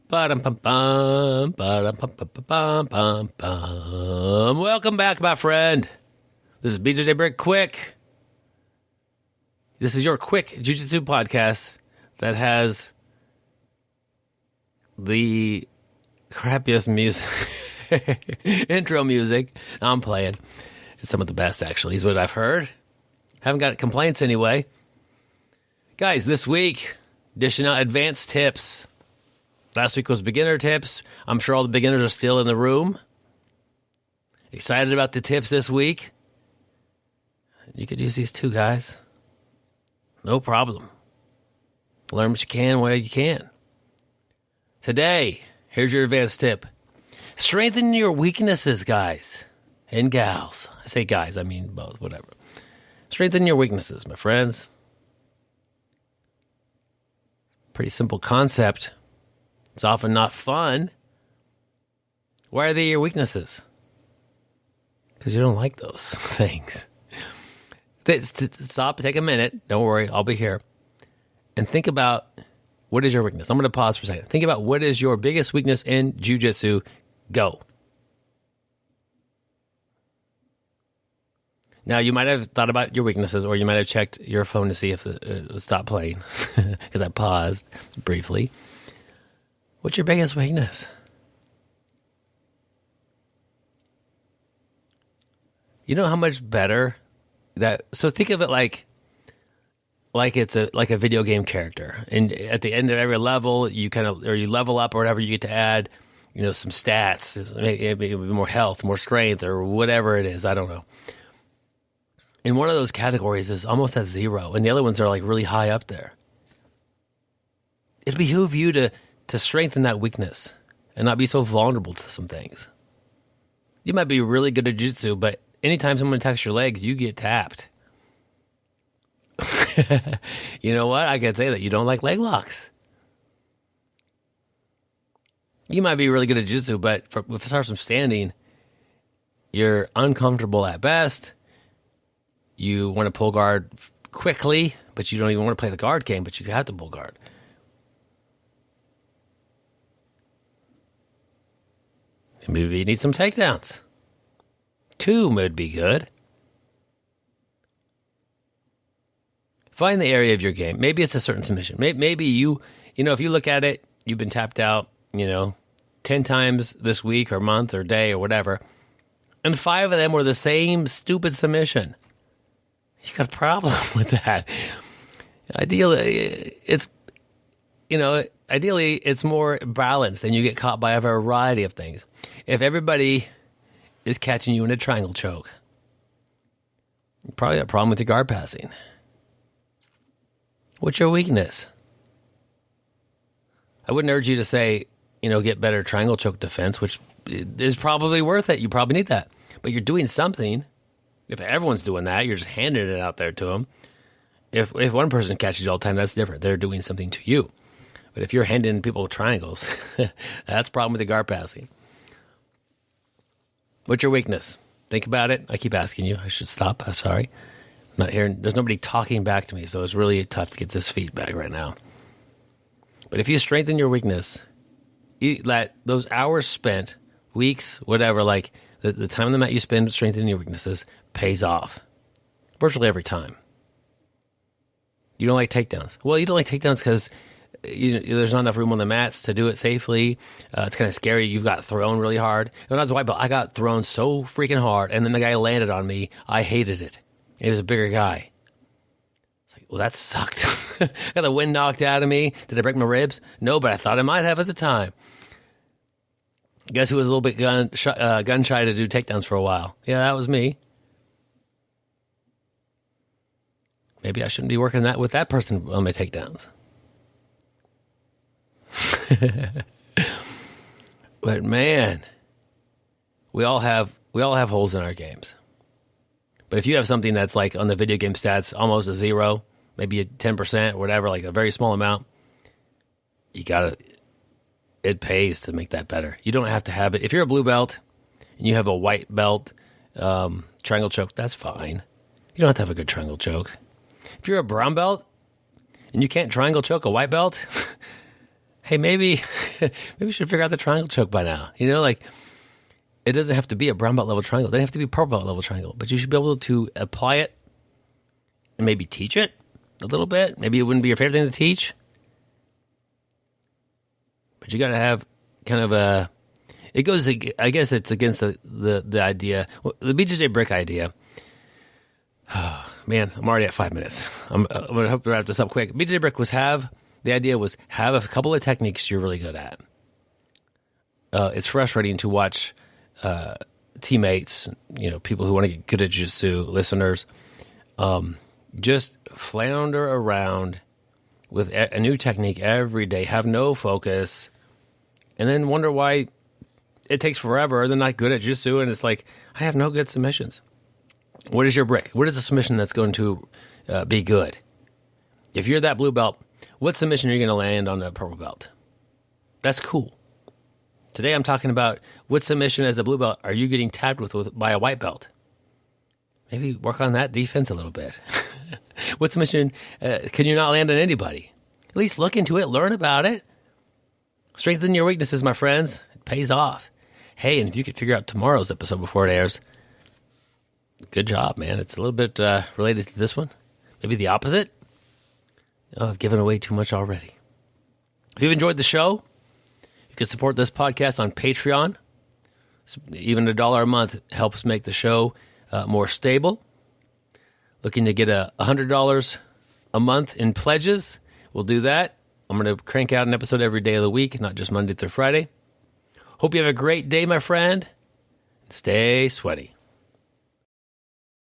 Ba-dum-bum-bum, ba-dum-bum-bum-bum-bum. Welcome back, my friend. This is BjjBrick Quick. This is your quick jiu-jitsu podcast that has the crappiest music, intro music. I'm playing. It's some of the best, actually, is what I've heard. Haven't got complaints anyway. Guys, this week, dishing out advanced tips. Last week was beginner tips. I'm sure all the beginners are still in the room. Excited about the tips this week. You could use these too, guys. No problem. Learn what you can where you can. Today, here's your advanced tip. Strengthen your weaknesses, guys and gals. I say guys, I mean both, whatever. Strengthen your weaknesses, my friends. Pretty simple concept. It's often not fun. Why are they your weaknesses? Because you don't like those things. Stop, take a minute. Don't worry, I'll be here. And think about, what is your weakness? I'm going to pause for a second. Think about what is your biggest weakness in jiu-jitsu. Go. Now, you might have thought about your weaknesses, or you might have checked your phone to see if it would stop playing, because I paused briefly. What's your biggest weakness? You know how much better that... So think of it like it's like a video game character. And at the end of every level, you level up or whatever, you get to add, some stats, maybe more health, more strength, or whatever it is. I don't know. And one of those categories is almost at 0, and the other ones are like really high up there. It'd behoove you to strengthen that weakness and not be so vulnerable to some things. You might be really good at jiu-jitsu, but anytime someone attacks your legs, you get tapped. You know what? I can say that you don't like leg locks. You might be really good at jiu-jitsu, but if it starts from standing, you're uncomfortable at best. You want to pull guard quickly, but you don't even want to play the guard game, but you have to pull guard. Maybe you need some takedowns. 2 would be good. Find the area of your game. Maybe it's a certain submission. Maybe you if you look at it, you've been tapped out, 10 times this week or month or day or whatever, and 5 of them were the same stupid submission. You got a problem with that. Ideally, it's more balanced and you get caught by a variety of things. If everybody is catching you in a triangle choke, you probably have a problem with your guard passing. What's your weakness? I wouldn't urge you to say, get better triangle choke defense, which is probably worth it. You probably need that. But you're doing something. If everyone's doing that, you're just handing it out there to them. If one person catches you all the time, that's different. They're doing something to you. But if you're handing people triangles, that's a problem with the guard passing. What's your weakness? Think about it. I keep asking you. I should stop. I'm sorry. I'm not hearing. There's nobody talking back to me, so it's really tough to get this feedback right now. But if you strengthen your weakness, let those hours spent, weeks, whatever, like the time on the mat you spend strengthening your weaknesses pays off. Virtually every time. You don't like takedowns. Well, you don't like takedowns because there's not enough room on the mats to do it safely. It's kind of scary. You've got thrown really hard. When I was a white belt, I got thrown so freaking hard, and then the guy landed on me. I hated it. He was a bigger guy. It's like, well, that sucked. I got the wind knocked out of me. Did I break my ribs? No, but I thought I might have at the time. Guess who was a little bit gun shy to do takedowns for a while? Yeah, that was me. Maybe I shouldn't be working with that person on my takedowns. But man, we all have holes in our games. But if you have something that's like on the video game stats almost a 0, maybe a 10%, whatever, like a very small amount, it pays to make that better. You don't have to have it. If you're a blue belt and you have a white belt triangle choke, that's fine. You don't have to have a good triangle choke. If you're a brown belt and you can't triangle choke a white belt, hey, maybe maybe you should figure out the triangle choke by now. Like it doesn't have to be a brown belt level triangle. It doesn't have to be a purple belt level triangle, but you should be able to apply it and maybe teach it a little bit. Maybe it wouldn't be your favorite thing to teach, but you got to have kind of a, it goes, I guess it's against the idea, the BjjBrick idea. Oh, man, I'm already at 5 minutes. I'm going to hope to wrap this up quick. BjjBrick the idea was have a couple of techniques you're really good at. It's frustrating to watch teammates, people who want to get good at jiu-jitsu, listeners, just flounder around with a new technique every day, have no focus, and then wonder why it takes forever. They're not good at jiu-jitsu, and it's like, I have no good submissions. What is your brick? What is the submission that's going to be good? If you're that blue belt, what submission are you going to land on the purple belt? That's cool. Today I'm talking about what submission as a blue belt are you getting tapped with by a white belt? Maybe work on that defense a little bit. What submission can you not land on anybody? At least look into it, learn about it. Strengthen your weaknesses, my friends. It pays off. Hey, and if you could figure out tomorrow's episode before it airs, good job, man. It's a little bit related to this one. Maybe the opposite. Oh, I've given away too much already. If you've enjoyed the show, you can support this podcast on Patreon. Even $1 a month helps make the show more stable. Looking to get $100 a month in pledges, we'll do that. I'm going to crank out an episode every day of the week, not just Monday through Friday. Hope you have a great day, my friend. Stay sweaty.